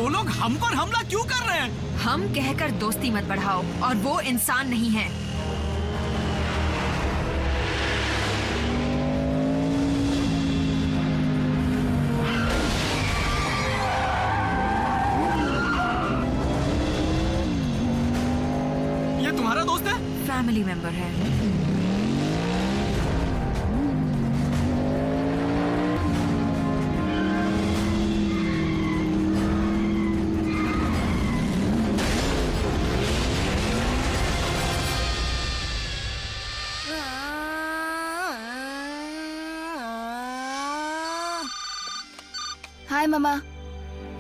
वो लोग हम पर हमला क्यों कर रहे हैं? हम कहकर दोस्ती मत बढ़ाओ, और वो इंसान नहीं है। ये तुम्हारा दोस्त है? फैमिली मेंबर है। हाय मामा,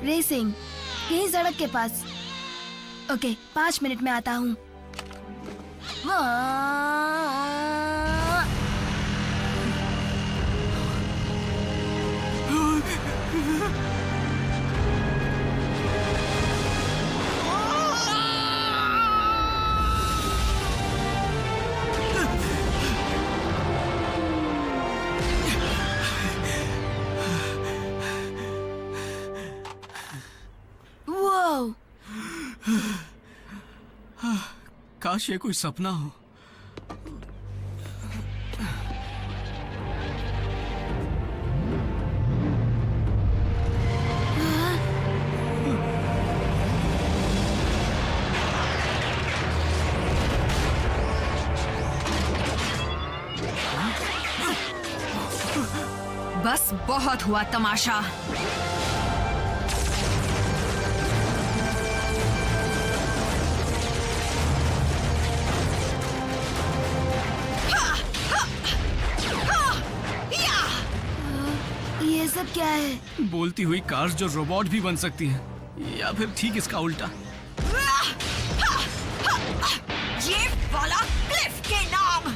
रेसिंग यही सड़क के पास। ओके, 5 मिनट में आता हूँ। काश ये कोई सपना हो। बस बहुत हुआ तमाशा। ये सब क्या है? बोलती हुई कार्स जो रोबोट भी बन सकती हैं, या फिर ठीक इसका उल्टा। ये वाला क्लिफ के नाम।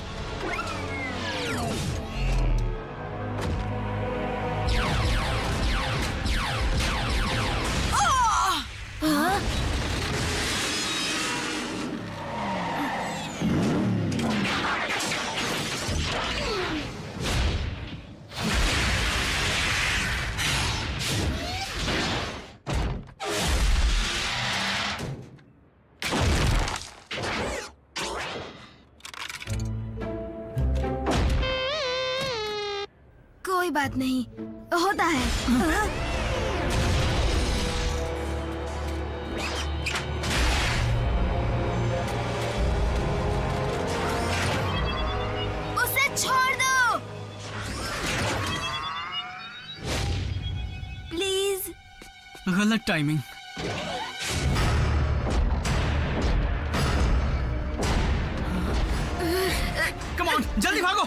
कोई बात नहीं, होता है। उसे छोड़ दो प्लीज। गलत टाइमिंग। कम ऑन, जल्दी भागो।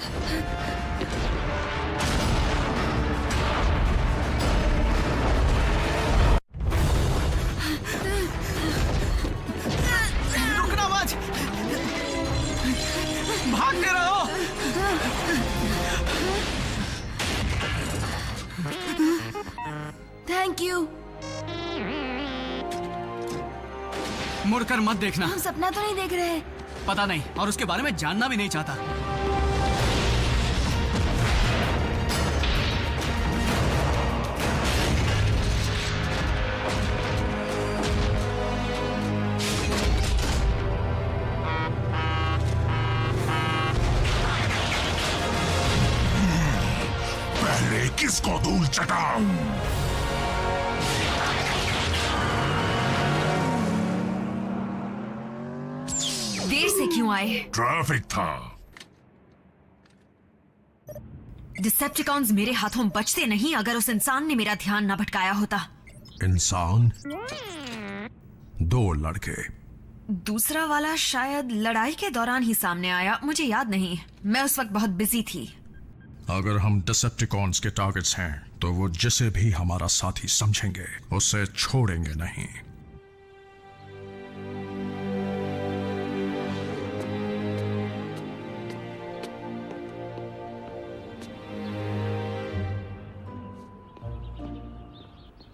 रुकना मत, भागते रहो। Thank you. मुड़कर मत देखना। हम सपना तो नहीं देख रहे? पता नहीं, और उसके बारे में जानना भी नहीं चाहता। पहले किसको धूल चटाऊं? देर से क्यों आए? ट्रैफिक था। डिसेप्टिकॉन्स मेरे हाथों बचते नहीं अगर उस इंसान ने मेरा ध्यान न भटकाया होता। इंसान? 2 लड़के। दूसरा वाला शायद लड़ाई के दौरान ही सामने आया, मुझे याद नहीं, मैं उस वक्त बहुत बिजी थी। अगर हम डिसेप्टिकॉन्स के टारगेट्स हैं तो वो जिसे भी हमारा साथी समझेंगे उसे छोड़ेंगे नहीं।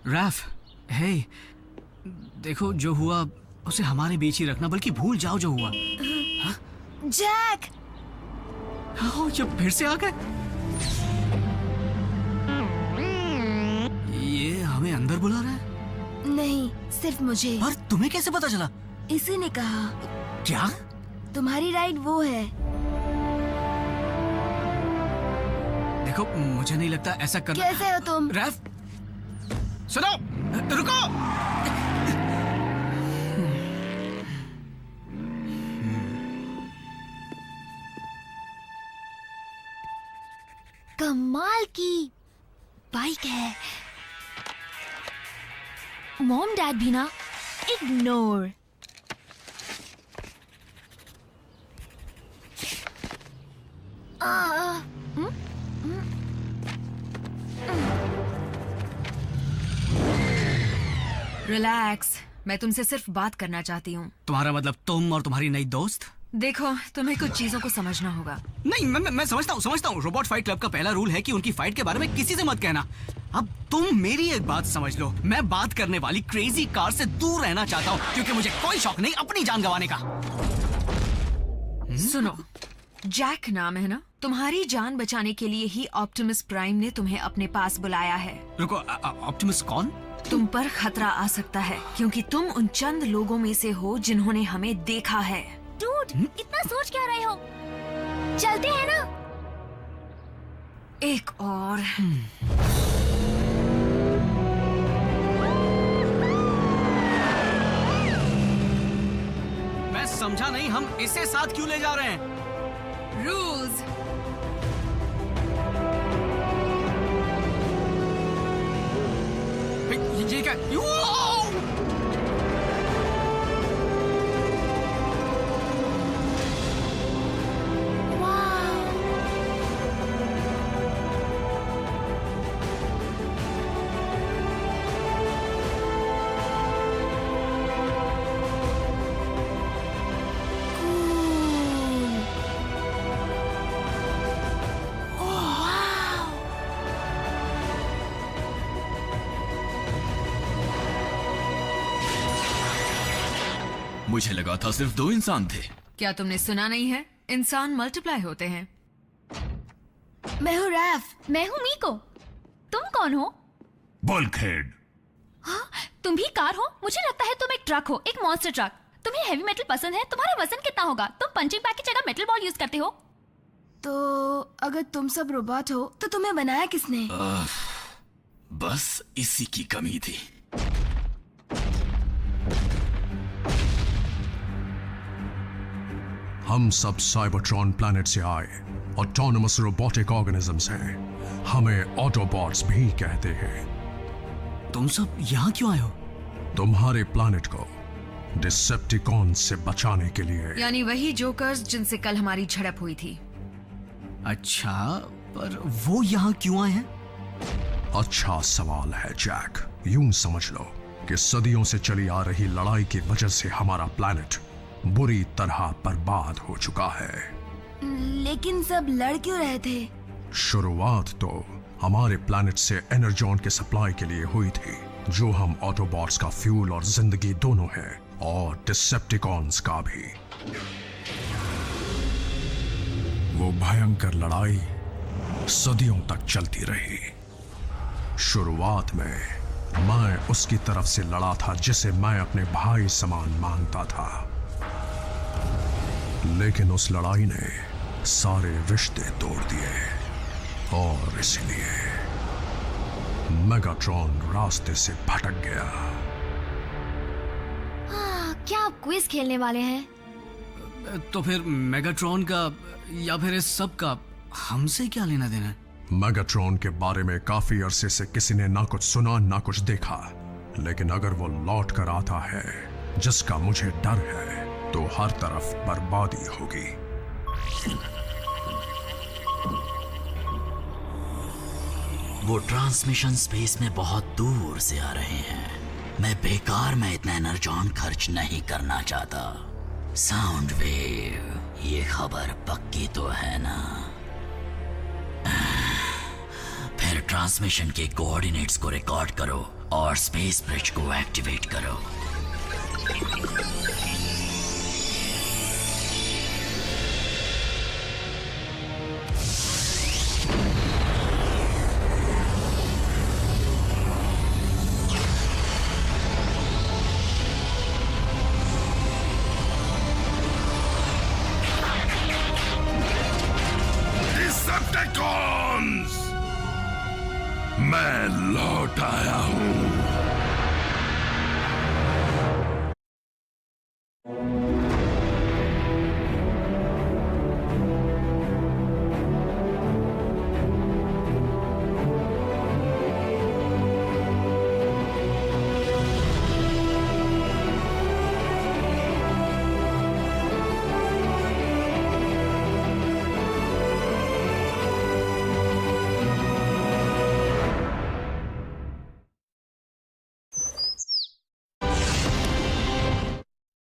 रैफ, हे, देखो जो हुआ उसे हमारे बीच ही रखना, बल्कि भूल जाओ जो हुआ। जैक! हाँ, ये फिर से आ गए। ये हमें अंदर बुला रहा है? नहीं, सिर्फ मुझे। पर तुम्हें कैसे पता चला? इसी ने कहा। क्या? तुम्हारी राइड वो है। देखो, मुझे नहीं लगता ऐसा करना। कैसे हो तुम? रैफ, सुनो, रुको। कमाल की बाइक है। मॉम डैड भी ना इग्नोर। रिलैक्स, मैं तुमसे सिर्फ बात करना चाहती हूँ। तुम्हारा मतलब तुम और तुम्हारी नई दोस्त? देखो, तुम्हें कुछ चीजों को समझना होगा। नहीं, मैं समझता हूँ। रोबोट फाइट क्लब का पहला रूल है कि उनकी फाइट के बारे में किसी से मत कहना। अब तुम मेरी एक बात समझ लो, मैं बात करने वाली क्रेजी कार से दूर रहना चाहता हूँ, क्योंकि मुझे कोई शौक नहीं अपनी जान गंवाने का। सुनो, जैक नाम है ना? तुम्हारी जान बचाने के लिए ही ऑप्टिमस प्राइम ने तुम्हें अपने पास बुलाया है। रुको, ऑप्टिमस कौन? तुम पर खतरा आ सकता है, क्योंकि तुम उन चंद लोगों में से हो जिन्होंने हमें देखा है। डूड, इतना सोच क्या रहे हो? चलते हैं ना? एक और। मैं समझा नहीं, हम इसे साथ क्यों ले जा रहे हैं? रूल्स। ये क्या? मुझे लगा था सिर्फ 2 इंसान थे। क्या तुमने सुना नहीं है? इंसान मल्टीप्लाई होते हैं। मैं हूँ रैफ। मैं हूँ मीको। तुम कौन हो? बल्कहेड। हाँ, तुम भी कार हो? मुझे लगता है तुम एक ट्रक हो, एक मॉन्स्टर ट्रक। तुम्हें हेवी मेटल पसंद है? तुम्हारा वजन कितना होगा? तुम पंचिंग बैग की जगह मेटल बॉल यूज करते हो। तो अगर तुम सब रोबोट हो तो तुम्हें बनाया किसने? बस इसी की कमी थी। हम सब साइबरट्रॉन प्लैनेट से आए ऑटोनमस रोबोटिक ऑर्गेनिजम्स हैं। हमें ऑटोबॉट्स भी कहते हैं। तुम सब यहाँ क्यों आए हो? तुम्हारे प्लैनेट को डिसेप्टिकॉन से बचाने के लिए। यानी वही जोकर्स जिनसे कल हमारी झड़प हुई थी। अच्छा, पर वो यहाँ क्यों आए हैं? अच्छा सवाल है जैक। यूं समझ लो कि सदियों से चली आ रही लड़ाई की वजह से हमारा प्लैनेट बुरी तरह बर्बाद हो चुका है। लेकिन सब लड़ क्यों रहे थे? शुरुआत तो हमारे प्लैनेट से एनर्जॉन के सप्लाई के लिए हुई थी, जो हम ऑटोबॉट्स का फ्यूल और जिंदगी दोनों है, और डिसेप्टिकॉन्स का भी। वो भयंकर लड़ाई सदियों तक चलती रही। शुरुआत में मैं उसकी तरफ से लड़ा था जिसे मैं अपने भाई समान मानता था, लेकिन उस लड़ाई ने सारे रिश्ते तोड़ दिए, और इसलिए मेगाट्रॉन रास्ते से भटक गया। क्या आप क्विज खेलने वाले हैं? तो फिर मेगाट्रॉन का या फिर इस सब का हमसे क्या लेना देना? मेगाट्रॉन के बारे में काफी अरसे से किसी ने ना कुछ सुना ना कुछ देखा, लेकिन अगर वो लौट कर आता है, जिसका मुझे डर है, तो हर तरफ बर्बादी होगी। वो ट्रांसमिशन स्पेस में बहुत दूर से आ रहे हैं। मैं बेकार में इतना एनर्जॉन खर्च नहीं करना चाहता। साउंड वेव, ये खबर पक्की तो है ना? फिर ट्रांसमिशन के कोऑर्डिनेट्स को रिकॉर्ड करो और स्पेस ब्रिज को एक्टिवेट करो। सेप्टिकॉन्स, मैं लौट आया हूं।